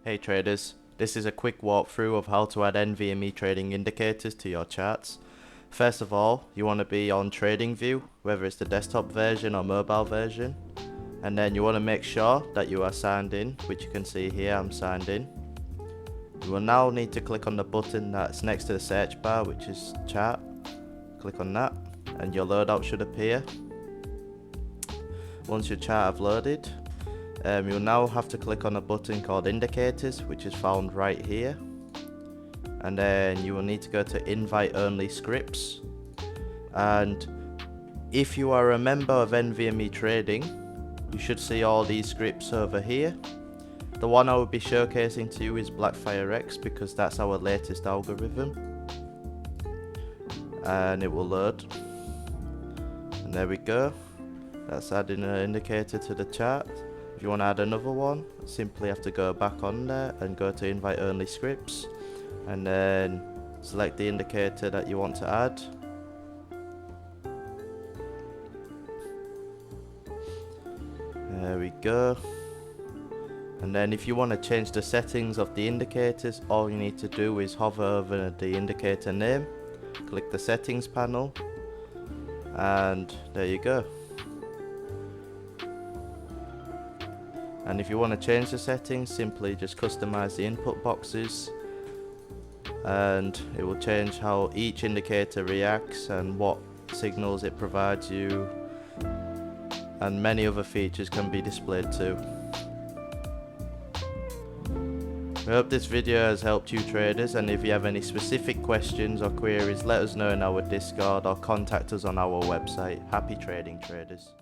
Hey traders, this is a quick walkthrough of how to add NVME Trading indicators to your charts. First of all, you want to be on TradingView, whether it's the desktop version or mobile version. And then you want to make sure that you are signed in, which you can see here, I'm signed in. You will now need to click on the button that's next to the search bar, which is chart. Click on that and your loadout should appear. Once your chart have loaded, you'll now have to click on a button called indicators, which is found right here, and then you will need to go to invite only scripts. And if you are a member of NVME Trading, you should see all these scripts over here. The one I will be showcasing to you is Blackfire X because that's our latest algorithm, and it will load, and there we go, that's adding an indicator to the chart. If you want to add another one, simply have to go back on there and go to invite only scripts and then select the indicator that you want to add. There we go. And then if you want to change the settings of the indicators, all you need to do is hover over the indicator name, click the settings panel, and there you go. And if you want to change the settings, simply just customize the input boxes and it will change how each indicator reacts and what signals it provides you, and many other features can be displayed too. We hope this video has helped you traders, and if you have any specific questions or queries, let us know in our Discord or contact us on our website. Happy trading, traders.